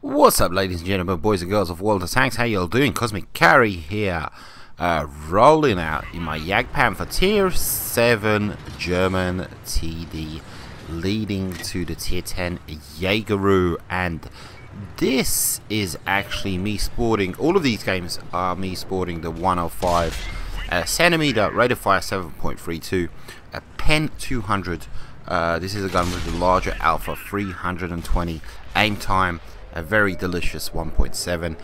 What's up, ladies and gentlemen, boys and girls of World of Tanks? How y'all doing? Cosmic Carry here, rolling out in my Jagdpanther Tier 7 German TD, leading to the Tier 10 Jaegeru. And this is actually me sporting, all of these games are me sporting the 105 centimeter, rate of fire 7.32, a Pen 200. This is a gun with the larger Alpha 320, aim time a very delicious 1.7,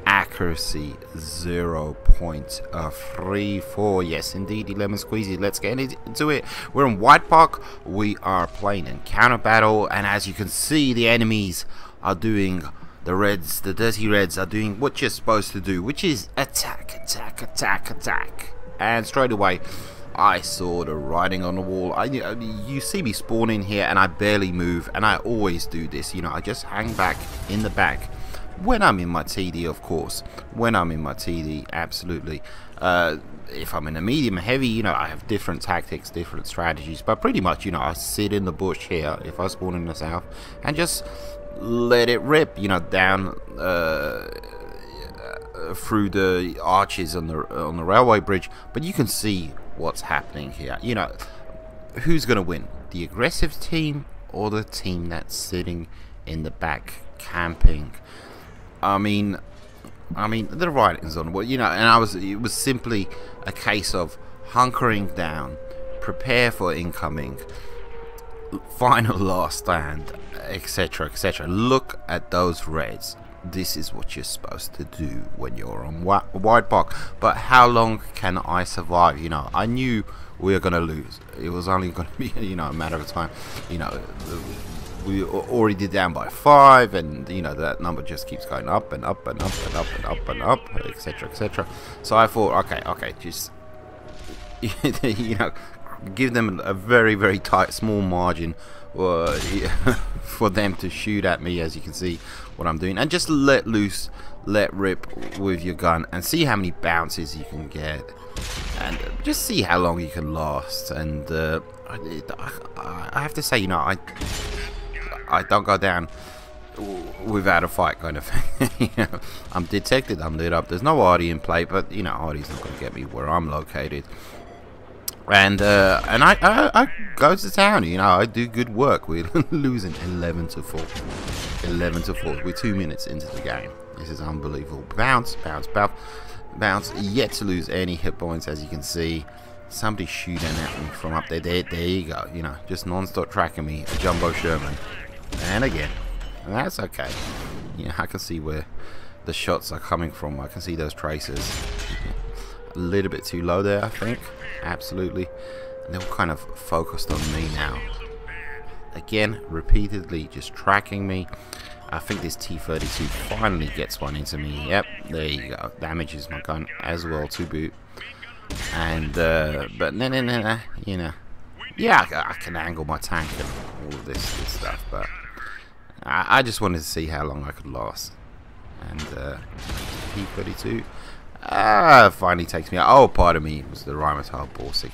accuracy 0.34. Yes indeed, lemon squeezy. Let's get into it. We're in White Park. We are playing in counter battle, and as you can see, the enemies are doing, the reds, the dirty reds are doing what you're supposed to do, which is attack, attack, attack, attack. And straight away I saw the writing on the wall. You see me spawning here and I barely move, and I always do this, you know, I just hang back in the back when I'm in my TD, of course. When I'm in my TD, absolutely. If I'm in a medium heavy, you know, I have different tactics, different strategies, but pretty much, you know, I sit in the bush here if I spawn in the south and just let it rip, you know, down through the arches on the railway bridge. But you can see what's happening here. You know, who's gonna win, the aggressive team or the team that's sitting in the back camping? I mean the writing's on the wall, you know. And it was simply a case of hunkering down, prepare for incoming, final last stand, etc, etc. Look at those reds. This is what you're supposed to do when you're on White Park. But how long can I survive? You know, I knew we were gonna lose. It was only gonna be, you know, a matter of time. You know, we already down by 5, and you know that number just keeps going up and up and up and up and up and up, etc, etc. So I thought, okay, just you know, give them a very, very tight, small margin for them to shoot at me, as you can see what I'm doing, and just let loose, let rip with your gun and see how many bounces you can get, and just see how long you can last. And I have to say, you know, I don't go down without a fight, kind of thing. You know, I'm detected, I'm lit up, there's no Artie in play, but you know, Artie's not going to get me where I'm located. And I go to town, you know, I do good work. We're losing 11 to 4. 11 to 4. We're 2 minutes into the game. This is unbelievable. Bounce, bounce, bounce, bounce. Yet to lose any hit points, as you can see. Somebody shooting at me from up there. There you go. You know, just non-stop tracking me. A Jumbo Sherman. And again. And that's okay. You know, I can see where the shots are coming from. I can see those traces. A little bit too low there, I think. Absolutely. And they're all kind of focused on me now. Again, repeatedly just tracking me. I think this T-32 finally gets one into me. Yep, there you go. Damages my gun as well to boot. And but no, you know, yeah, I can angle my tank and all of this stuff, but I just wanted to see how long I could last. And T-32 finally takes me out. Oh, pardon me, it was the Rheinmetall Borsig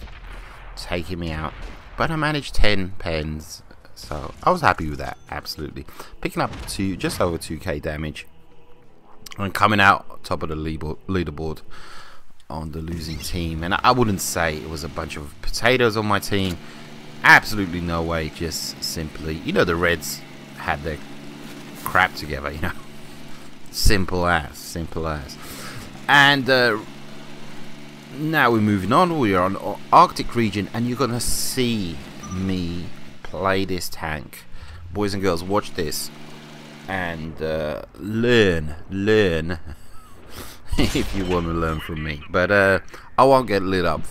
taking me out, but I managed 10 pens, so I was happy with that. Absolutely, picking up to just over 2k damage and coming out top of the leaderboard on the losing team. And I wouldn't say it was a bunch of potatoes on my team, absolutely no way. Just simply, you know, the Reds had their crap together, you know. Simple as. And now we're moving on. We are on Arctic region, and you're gonna see me play this tank. Boys and girls, watch this and learn if you want to learn from me. But I won't get lit up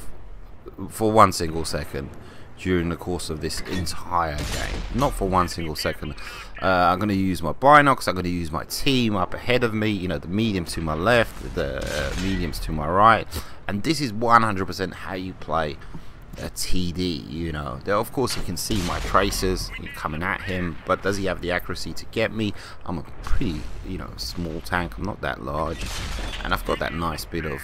for 1 single second during the course of this entire game. Not for 1 single second. I'm going to use my binocs, I'm going to use my team up ahead of me, you know, the mediums to my left, the mediums to my right, and this is 100% how you play a TD, you know. There, of course, you can see my traces coming at him, but does he have the accuracy to get me? I'm a pretty, you know, small tank, I'm not that large, and I've got that nice bit of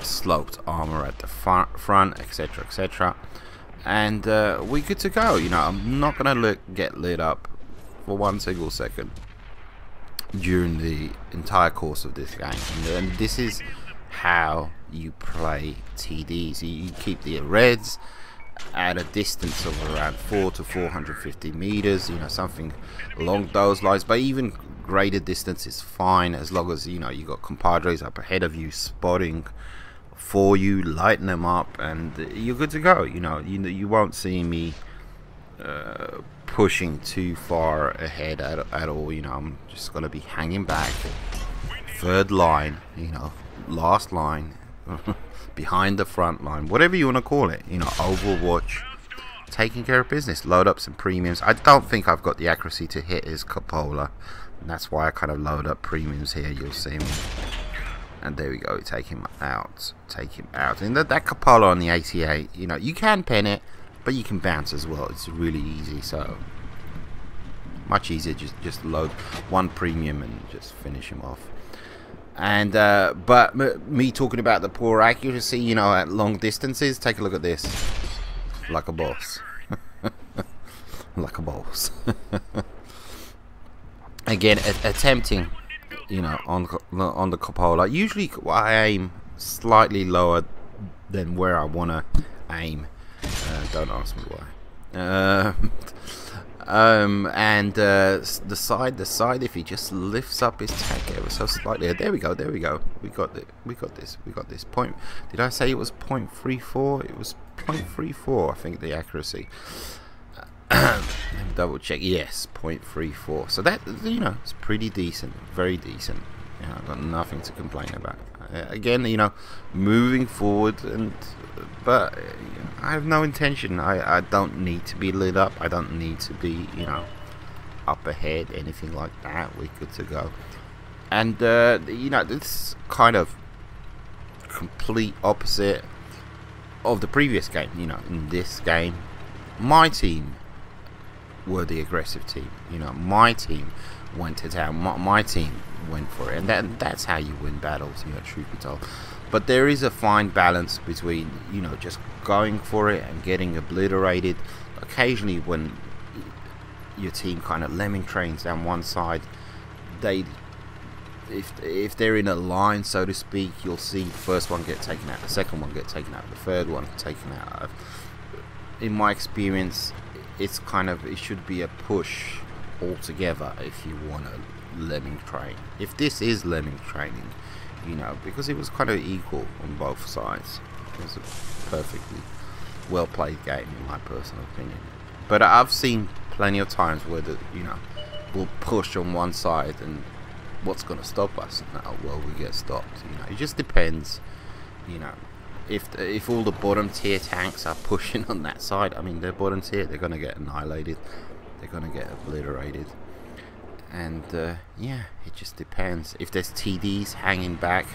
sloped armor at the front, etc, etc. And we're good to go. You know, I'm not gonna get lit up for 1 single second. during the entire course of this game, and this is how you play TDs. You keep the reds at a distance of around 4 to 450 meters, you know, something along those lines, but even greater distance is fine, as long as, you know, you got compadres up ahead of you spotting for you, lighten them up, and you're good to go. You won't see me pushing too far ahead at all. You know, I'm just gonna be hanging back, third line, you know, last line, behind the front line, whatever you want to call it, you know, Overwatch, taking care of business. Load up some premiums. I don't think I've got the accuracy to hit his cupola, and that's why I kind of load up premiums here. You'll see me, and there we go. Take him out, and that cupola on the 88, you know, you can pen it, but you can bounce as well. It's really easy, so much easier. Just load one premium and just finish him off. And but me talking about the poor accuracy, you know, at long distances, take a look at this. Like a boss. Like a boss. Again, attempting, you know, on the cupola. Usually I aim slightly lower than where I want to aim. Don't ask me why. And the side, if he just lifts up his tank ever so slightly, there we go, we got this point. Did I say it was 0.34? It was 0.34, I think, the accuracy. Let me double check. Yes, 0.34. So that, you know, it's pretty decent, very decent. You know, I've got nothing to complain about. Again, you know, moving forward, but I have no intention. I don't need to be lit up. I don't need to be, you know, up ahead, anything like that. We're good to go. And you know, this kind of complete opposite of the previous game. You know, in this game, my team were the aggressive team. You know, my team went to town. My team went for it, and that's how you win battles, you know, truth be told. But there is a fine balance between, you know, just going for it and getting obliterated. Occasionally, when your team kind of lemming trains down one side, if they're in a line, so to speak, you'll see the first one get taken out, the second one get taken out, the third one taken out. In my experience, it should be a push altogether if you want to lemming train. If this is lemming training, you know, because it was kind of equal on both sides. It was a perfectly well played game, in my personal opinion. But I've seen plenty of times where we'll push on one side, and what's going to stop us? No, well, we get stopped. You know, it just depends. You know, if all the bottom tier tanks are pushing on that side, I mean, they're bottom tier, they're going to get annihilated. They're going to get obliterated. And yeah, it just depends. If there's TDs hanging back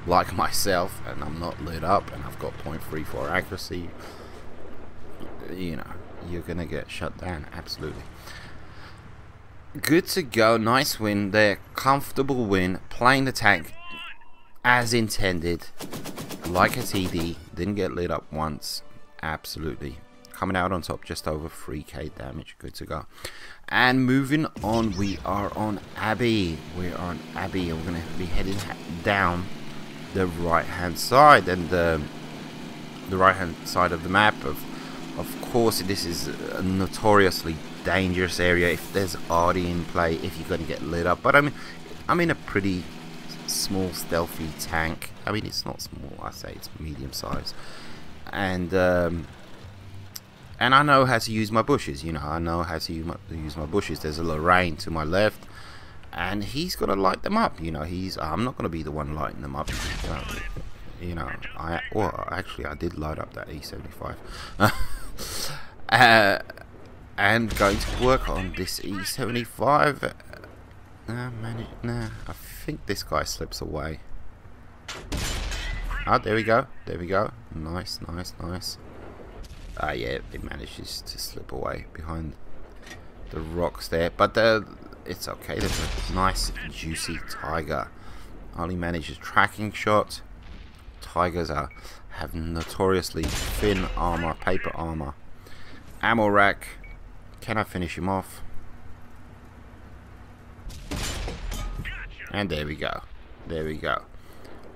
like myself, and I'm not lit up, and I've got 0.34 accuracy, you know, you're gonna get shut down. Absolutely. Good to go. Nice win there. Comfortable win. Playing the tank as intended, like a TD. Didn't get lit up once. Absolutely. Coming out on top, just over 3k damage. Good to go. And moving on, we are on Abbey. We're on Abbey, and we're going to be heading down the right-hand side. And the right-hand side of the map, of course, this is a notoriously dangerous area. If there's Artie in play, if you're going to get lit up. But I mean, I'm in a pretty small, stealthy tank. I mean, it's not small. I say it's medium size. And I know how to use my bushes, you know, I know how to use my bushes. There's a Lorraine to my left, and he's going to light them up, you know. I'm not going to be the one lighting them up, you know. Actually, I did light up that E75. And going to work on this E75. I think this guy slips away. Oh, there we go, nice. Yeah, it manages to slip away behind the rocks there, but it's okay. There's a nice juicy tiger. Only manages tracking shot. Tigers have notoriously thin armor, paper armor. Ammo rack. Can I finish him off? And there we go. There we go.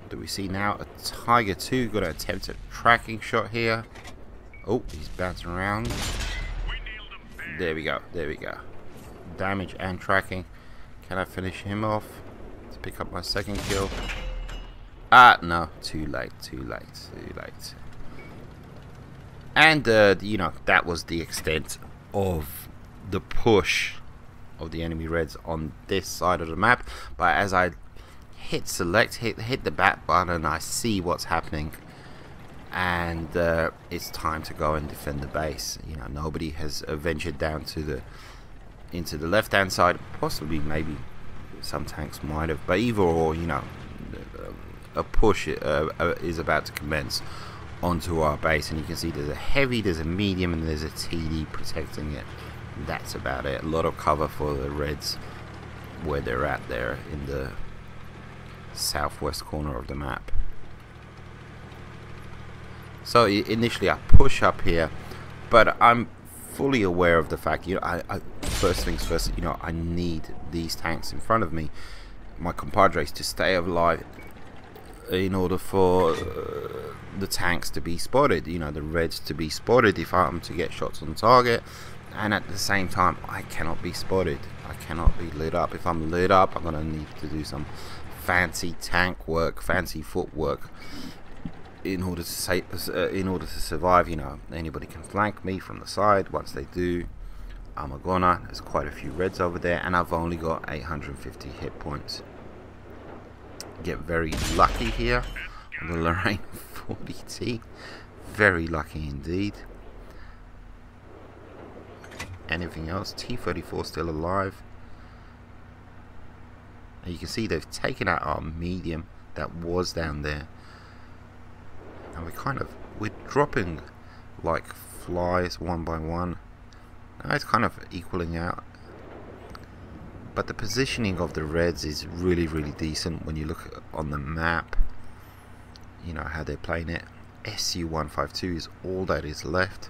What do we see now? A Tiger 2 going to attempt a tracking shot here. Oh, he's bouncing around. There we go. There we go. Damage and tracking. Can I finish him off to pick up my second kill? Ah, no. Too late. Too late. Too late. And, you know, that was the extent of the push of the enemy Reds on this side of the map. But as I hit select, hit the back button, I see what's happening. And it's time to go and defend the base. You know, nobody has ventured down to into the left hand side. Possibly, maybe some tanks might have, but either or, you know, a push is about to commence onto our base. And you can see there's a heavy, there's a medium, and there's a TD protecting it. That's about it. A lot of cover for the Reds where they're at there in the southwest corner of the map. So initially I push up here, but I'm fully aware of the fact, you know, I first things first, you know, I need these tanks in front of me, my compadres, to stay alive in order for the tanks to be spotted, you know, the Reds to be spotted if I'm to get shots on target. And at the same time, I cannot be spotted. I cannot be lit up. If I'm lit up, I'm gonna need to do some fancy tank work, fancy footwork, in order to survive. You know, anybody can flank me from the side. Once they do, I'm a goner. There's quite a few Reds over there, and I've only got 850 hit points. Get very lucky here on the Lorraine 40T. Very lucky indeed. Anything else? T-34 still alive. And you can see they've taken out our medium that was down there. And we're dropping like flies one by one. Now it's kind of equaling out. But the positioning of the Reds is really, really decent when you look on the map. You know how they're playing it. SU-152 is all that is left.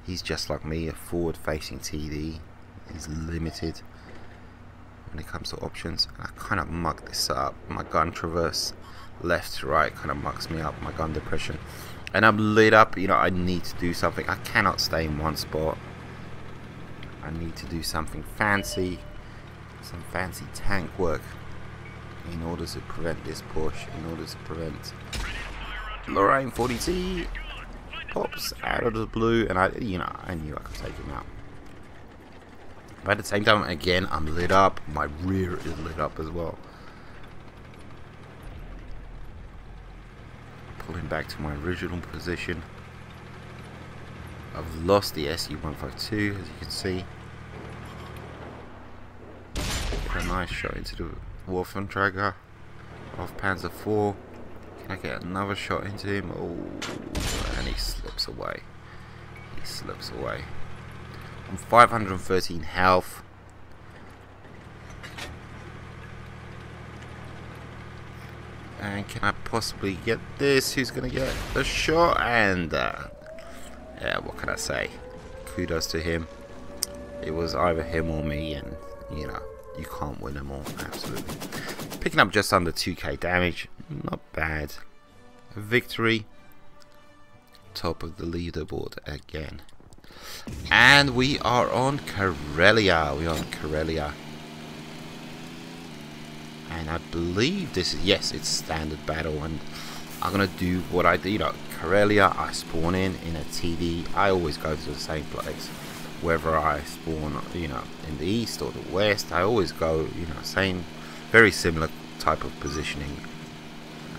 He's just like me, a forward-facing TD. He's limited when it comes to options. I kind of muck this up. My gun traverse left to right kind of mucks me up. My gun depression, and I'm lit up. You know, I need to do something. I cannot stay in one spot. I need to do something fancy, some fancy tank work, in order to prevent this push. In order to prevent Lorraine 40T. Pops out of the blue, and I knew I could take him out. But at the same time, again, I'm lit up. My rear is lit up as well. Pulling back to my original position. I've lost the SU-152, as you can see. Get a nice shot into the Waffenträger of Panzer IV. Can I get another shot into him? Oh, and he slips away. He slips away. I'm 513 health. And can I possibly get this? Who's going to get the shot? And, yeah, what can I say? Kudos to him. It was either him or me, and, you know, you can't win them all, absolutely. Picking up just under 2k damage. Not bad. Victory. Top of the leaderboard again. And we are on Karelia. We're on Karelia. And I believe this is, yes, it's standard battle. And I'm going to do what I do. You know, Karelia, I spawn in a TD. I always go to the same place. Whether I spawn, you know, in the east or the west, I always go, you know, same, very similar type of positioning.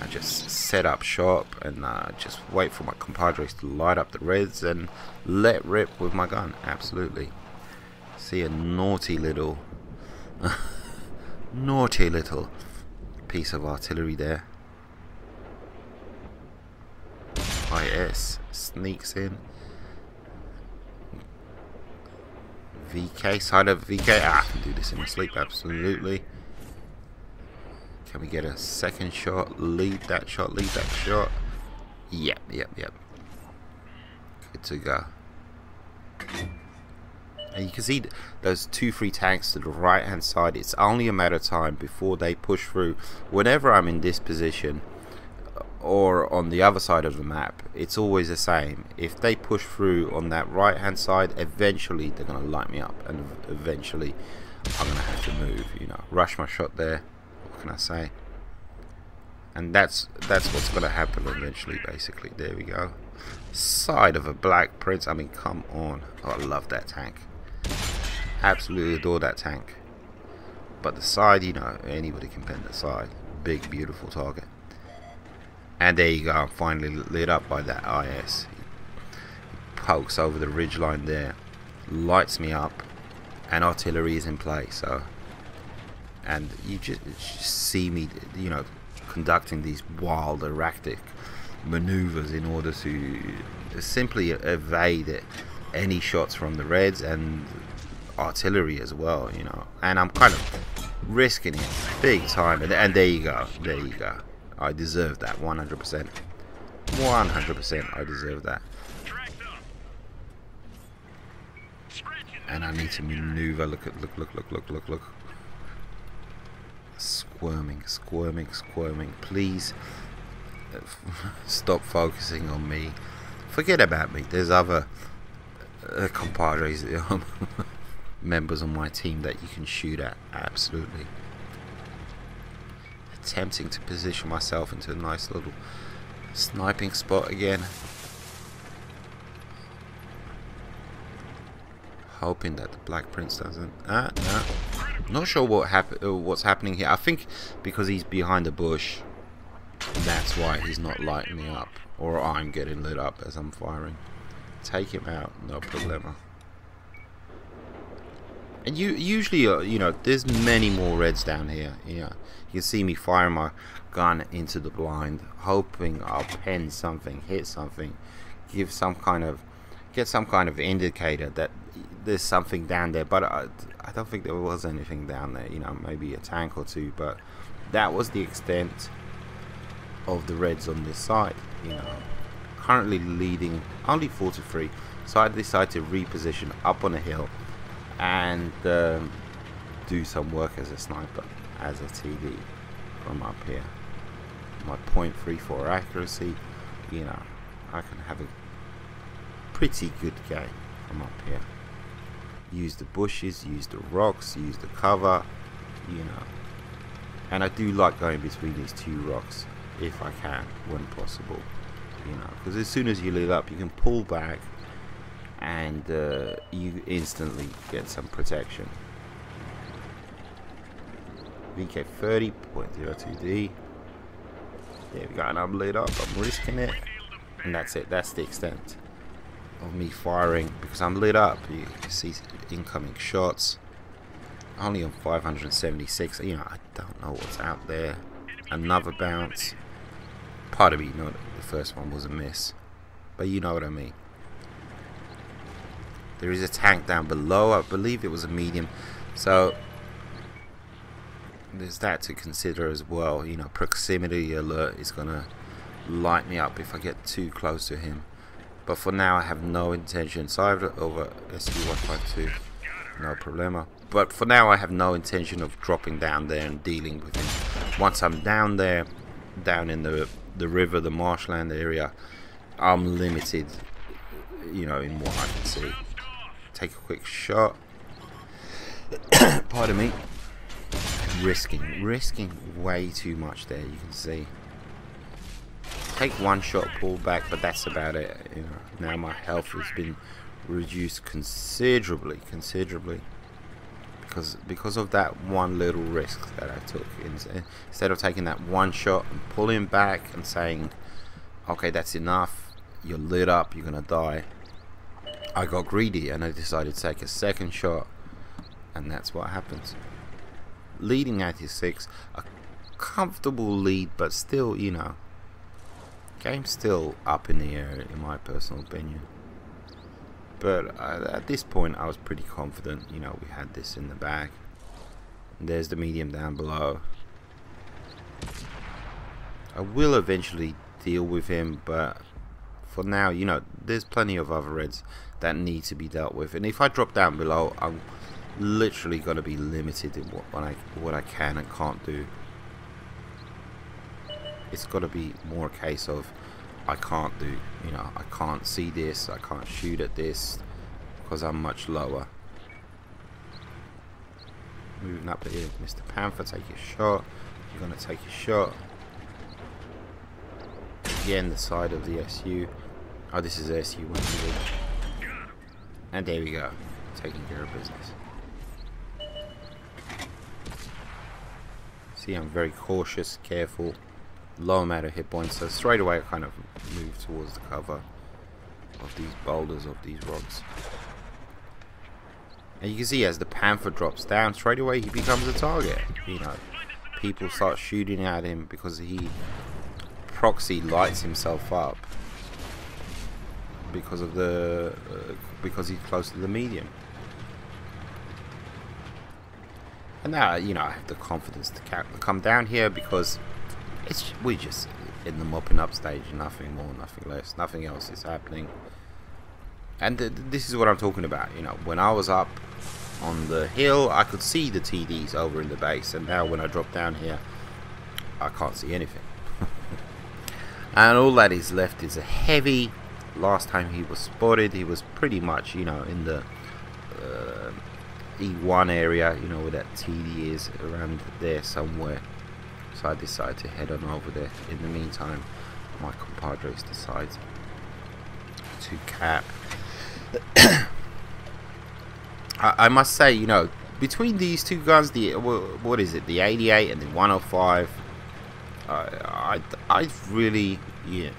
I just set up shop and just wait for my compadres to light up the Reds and let rip with my gun. Absolutely. See a naughty little naughty little piece of artillery there. IS sneaks in. VK, side of VK. I can do this in my sleep, absolutely. Can we get a second shot? Lead that shot, lead that shot. Yep. Good to go. And you can see those 2-3 tanks to the right hand side. It's only a matter of time before they push through. Whenever I'm in this position or on the other side of the map, it's always the same. If they push through on that right hand side, eventually they're going to light me up, and eventually I'm going to have to move, you know, rush my shot there. What can I say? And that's what's going to happen eventually, basically. There we go. Side of a Black Prince. I mean, come on. Oh, I love that tank. Absolutely adore that tank. But the side, you know, anybody can pen the side. Big, beautiful target. And there you go. I'm finally lit up by that IS. He pokes over the ridgeline there. Lights me up. And artillery is in play. So, and you just see me, you know, conducting these wild, erratic maneuvers in order to simply evade any shots from the Reds and artillery as well, you know. And I'm kind of risking it big time. And there you go. There you go. I deserve that 100%. 100% I deserve that. And I need to maneuver. Look. Squirming. Please stop focusing on me. Forget about me. There's other compadres, members on my team that you can shoot at. Absolutely. Attempting to position myself into a nice little sniping spot again. Hoping that the Black Prince doesn't. No. Not sure what's happening here. I think because he's behind the bush, that's why he's not lighting me up, or I'm getting lit up as I'm firing. Take him out, no problema. And usually, you know, there's many more Reds down here. You know, you can see me firing my gun into the blind, hoping I'll pen something, hit something, get some kind of indicator that there's something down there. But I don't think there was anything down there. You know, maybe a tank or two, but that was the extent of the Reds on this side. You know, currently leading only 4-3, so I decided to reposition up on a hill and do some work as a sniper, as a TD from up here. My .34 accuracy, you know, I can have a pretty good game from up here. Use the bushes, use the rocks, use the cover, you know. And I do like going between these two rocks if I can, when possible, you know, because as soon as you lit up, you can pull back and you instantly get some protection. VK 30.02D. There we go, and I'm lit up. I'm risking it, and that's it. That's the extent of me firing because I'm lit up. You can see incoming shots. Only on 576. You know, I don't know what's out there. Another bounce. Part of me, you know, the first one was a miss, but you know what I mean. There is a tank down below. I believe it was a medium, so there's that to consider as well. You know, proximity alert is gonna light me up if I get too close to him. But for now, I have no intention. Side over SU-152, no problema. But for now, I have no intention of dropping down there and dealing with him. Once I'm down there, down in the river, the marshland area, I'm limited, you know, in what I can see. Take a quick shot. Pardon me. Risking way too much there. You can see. Take one shot, pull back, but that's about it. You know, now my health has been reduced considerably, because of that one little risk that I took. Instead of taking that one shot and pulling back and saying, okay, that's enough, you're lit up, you're gonna die, I got greedy and I decided to take a second shot, and that's what happens. Leading 86, a comfortable lead, but still, you know, game's still up in the air in my personal opinion. But at this point I was pretty confident, you know, we had this in the bag. And there's the medium down below. I will eventually deal with him, but for now, you know, there's plenty of other Reds that need to be dealt with. And if I drop down below, I'm literally going to be limited in what I can and can't do. It's got to be more a case of I can't do, you know, I can't see this, I can't shoot at this because I'm much lower. Moving up here, Mr. Panther, take your shot. You're going to take your shot. Again, the side of the SU. Oh, this is SU 100. And there we go, taking care of business. See, I'm very cautious, careful. Low amount of hit points, so straight away I kind of move towards the cover of these boulders, of these rocks. And you can see as the Panther drops down, straight away he becomes a target. You know, people start shooting at him because he proxy lights himself up because of the because he's close to the medium. And now, you know, I have the confidence to come down here because we're just in the mopping up stage, nothing more, nothing less, nothing else is happening. And this is what I'm talking about. You know, when I was up on the hill, I could see the TDs over in the base, and now when I drop down here, I can't see anything. And all that is left is a heavy. Last time he was spotted, he was pretty much, you know, in the E1 area, you know, where that TD is, around there somewhere. So I decide to head on over there. In the meantime, my compadres decide to cap. I must say, you know, between these two guns, the what is it, the 88 and the 105, I really, yeah,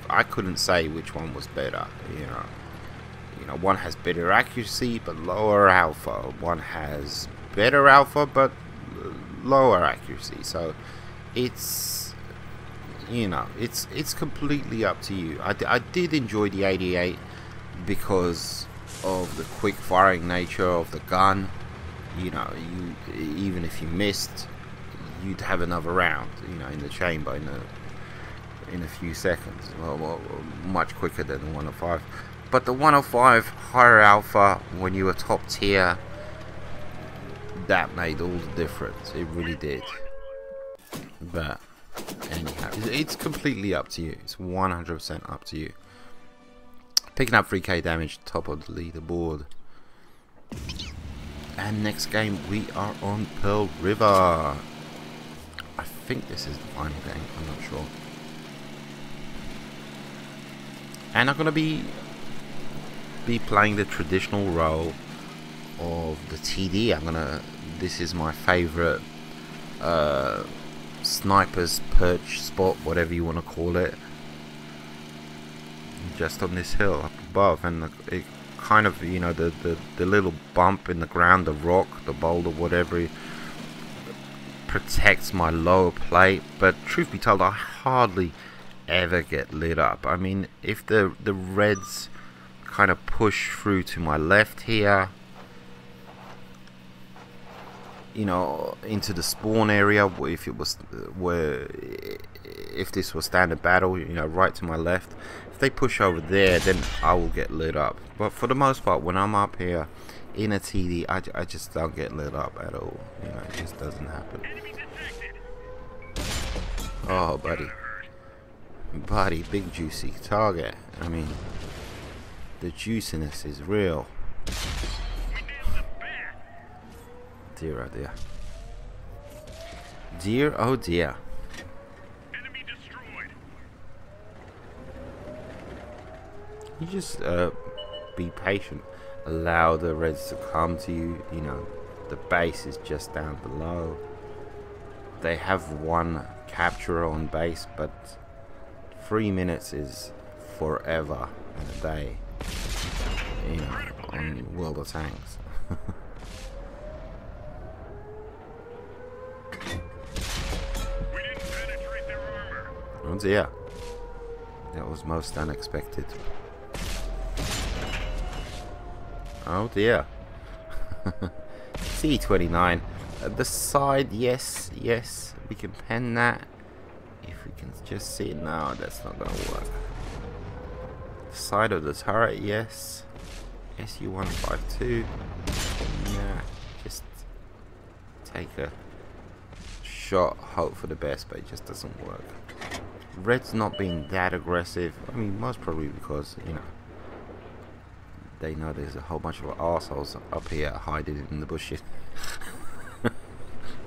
I couldn't say which one was better. You know, one has better accuracy but lower alpha. One has better alpha but lower accuracy. So it's, you know, it's completely up to you. I did enjoy the 88 because of the quick firing nature of the gun. You know, even if you missed, you'd have another round, you know, in the chamber in a few seconds. Well, much quicker than the 105. But the 105 higher alpha, when you were top tier, that made all the difference. It really did. But anyhow, it's completely up to you. It's 100% up to you. Picking up 3k damage, top of the leaderboard. And next game we are on Pearl River. I think this is the final game, I'm not sure. And I'm gonna be playing the traditional role of the TD. This is my favorite sniper's perch spot, whatever you want to call it, just on this hill up above. And it kind of, you know, the little bump in the ground, the rock, the boulder, whatever, protects my lower plate. But truth be told, I hardly ever get lit up. I mean, if the reds kind of push through to my left here, you know, into the spawn area, if it was if this was standard battle, you know, right to my left, if they push over there, then I will get lit up. But for the most part, when I'm up here in a TD, I just don't get lit up at all. You know, it just doesn't happen. Oh, buddy, big juicy target. I mean, the juiciness is real. Dear oh dear. Dear oh dear. Enemy destroyed. You just be patient. Allow the reds to come to you. You know, the base is just down below. They have one capturer on base, but 3 minutes is forever in a day. You know, on World of Tanks. Oh dear, that was most unexpected. Oh dear. C29. The side, yes, we can pen that. If we can just see it now, that's not gonna work. The side of the turret, yes. SU-152. Nah, just take a shot, hope for the best, but it just doesn't work. Red's not being that aggressive. I mean, most probably because, you know, they know there's a whole bunch of arseholes up here hiding in the bushes.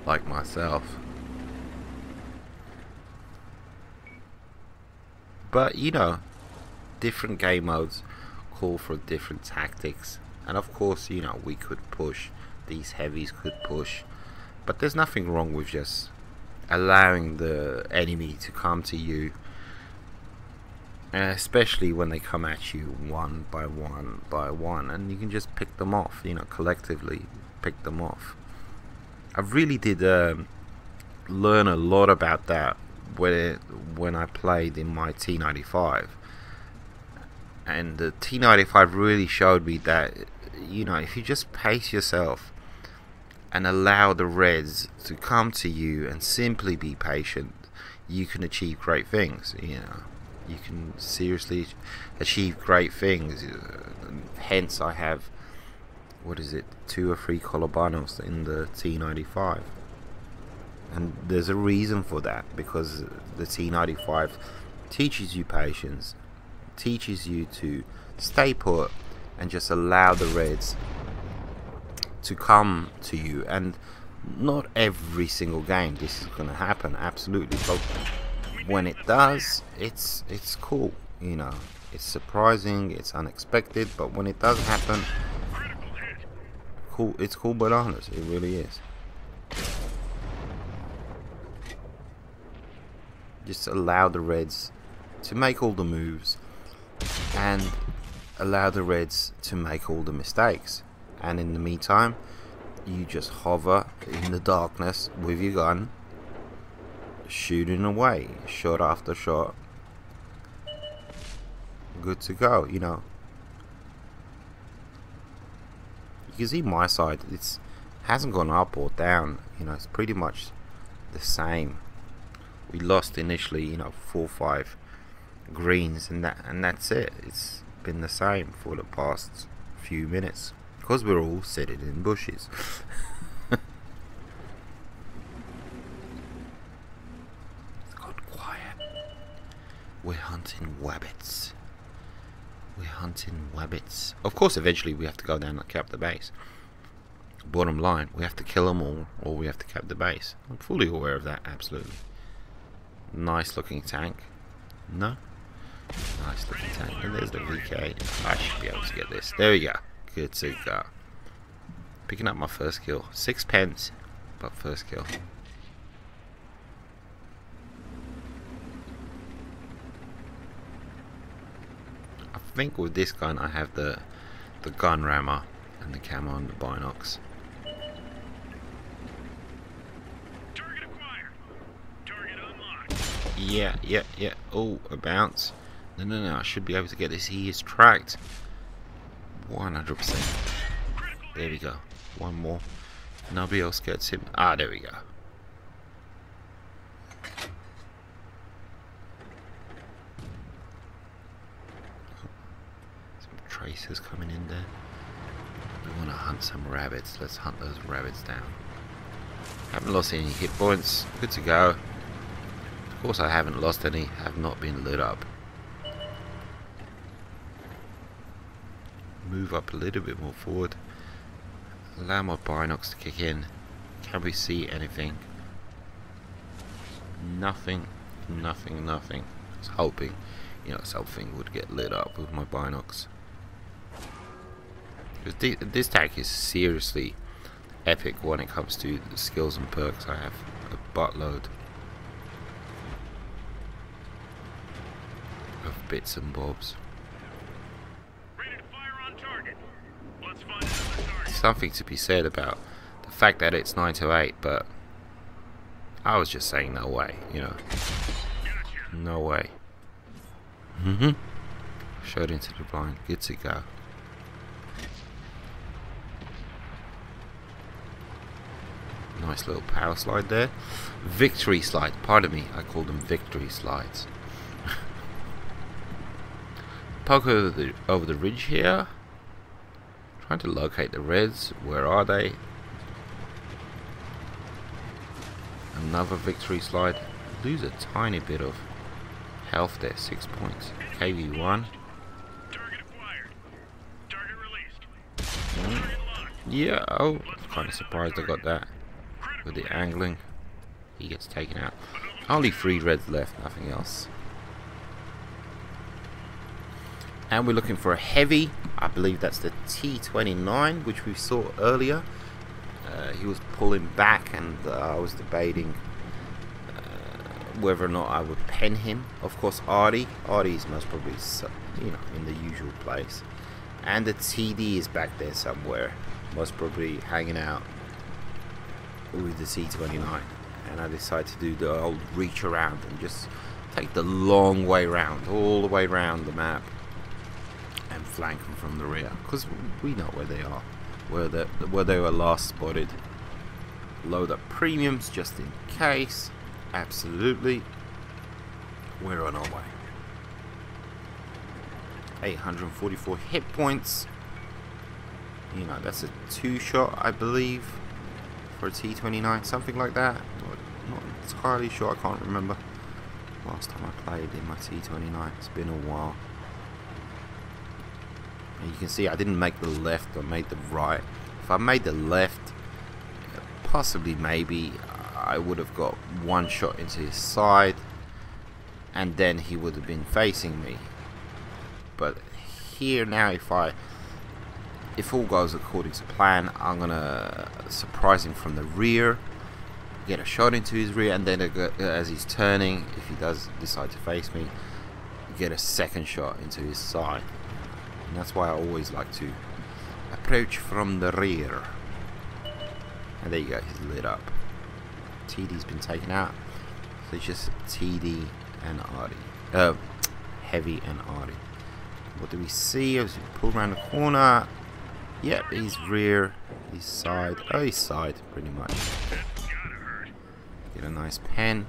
Like myself. But, you know, different game modes call for different tactics. And of course, you know, we could push. These heavies could push. But there's nothing wrong with just allowing the enemy to come to you. Especially when they come at you one by one. And you can just pick them off, you know, collectively pick them off. I really did learn a lot about that when I played in my T95. And the T95 really showed me that, you know, if you just pace yourself and allow the Reds to come to you and simply be patient, you can achieve great things. You know, you can seriously achieve great things. Hence, I have, what is it, 2 or 3 Colobanos in the T95. And there's a reason for that, because the T95 teaches you patience, teaches you to stay put and just allow the Reds to come to you. And not every single game this is going to happen, absolutely, but when it does, it's cool, you know. It's surprising, it's unexpected, but when it does happen, cool, it's cool bananas, it really is. Just allow the Reds to make all the moves and allow the Reds to make all the mistakes, and in the meantime you just hover in the darkness with your gun, shooting away, shot after shot, good to go. You know, you can see my side, it's hasn't gone up or down, you know, it's pretty much the same. We lost initially, you know, 4 or 5 greens, and that's it. It's been the same for the past few minutes because we're all sitting in bushes. It's got quiet. We're hunting wabbits. We're hunting wabbits. Of course, eventually we have to go down and cap the base. Bottom line, we have to kill them all, or we have to cap the base. I'm fully aware of that, absolutely. Nice looking tank. No? Nice looking tank. And there's the VK. I should be able to get this. There we go. Good to go. Picking up my first kill. 6 pence, but first kill. I think with this gun I have the gun rammer and the camo on the binocs. Yeah. Oh, a bounce. No, I should be able to get this. He is tracked. 100%. There we go. One more. Nobody else gets him. Ah, there we go. Some tracers coming in there. We want to hunt some rabbits. Let's hunt those rabbits down. Haven't lost any hit points. Good to go. Of course I haven't lost any. Have not been lit up. Move up a little bit more forward. Allow my binocs to kick in. Can we see anything? Nothing. I was hoping, you know, something would get lit up with my binocs. Because this tag is seriously epic when it comes to the skills and perks. I have a buttload of bits and bobs. Something to be said about the fact that it's 9 to 8, but I was just saying no way, you know. No way. Showed into the blind. Good to go. Nice little power slide there. Victory slide. Pardon me, I call them victory slides. Poke over the ridge here. Trying to locate the Reds. Where are they? Another victory slide. Lose a tiny bit of health there. 6 points. KV1. Target acquired. Target released. Yeah, oh, kind of surprised I got that with the angling. He gets taken out. Only 3 Reds left, nothing else. And we're looking for a heavy. I believe that's the T29, which we saw earlier. He was pulling back, and I was debating whether or not I would pen him. Of course, Artie is most probably, you know, in the usual place. And the TD is back there somewhere, most probably hanging out with the C29. And I decided to do the old reach around and just take the long way around, all the way around the map, and flank them from the rear, because we know where they are, where they were last spotted. Load up premiums just in case. Absolutely. We're on our way. 844 hit points. You know, that's a 2-shot, I believe, for a T29, something like that. Not entirely sure, I can't remember last time I played in my T29. It's been a while. And you can see I didn't make the left, I made the right. If I made the left, possibly maybe I would have got 1 shot into his side, and then he would have been facing me. But here now, if all goes according to plan, I'm gonna surprise him from the rear, get a shot into his rear, and then as he's turning, if he does decide to face me, get a 2nd shot into his side. And that's why I always like to approach from the rear. And there you go, he's lit up. TD's been taken out, so it's just TD and Artie. Heavy and Artie. What do we see as we pull around the corner? Yep, he's rear, he's side. Oh, he's side, pretty much. Get a nice pen.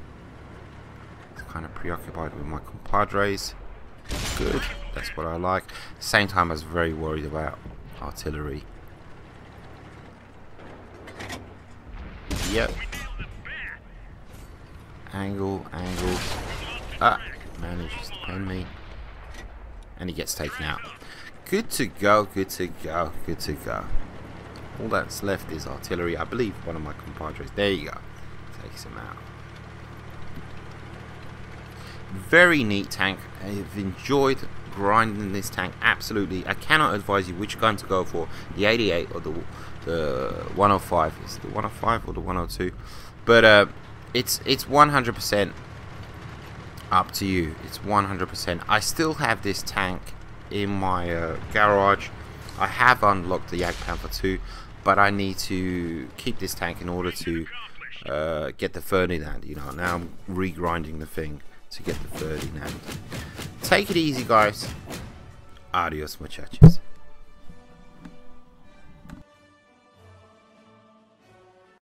He's kind of preoccupied with my compadres. Good, that's what I like. Same time, I was very worried about artillery. Yep. Angle. Ah, manages to pen me. And he gets taken out. Good to go. All that's left is artillery. I believe one of my compadres. There you go. Takes him out. Very neat tank. I've enjoyed grinding this tank. Absolutely. I cannot advise you which gun to go for. The 88 or the 105. Is it the 105 or the 102? But it's 100% up to you. It's 100%. I still have this tank in my garage. I have unlocked the Jagdpanther 2, but I need to keep this tank in order to get the Ferdinand. You know, now I'm regrinding the thing to get the Ferdinand. Take it easy, guys. Adios, muchachos.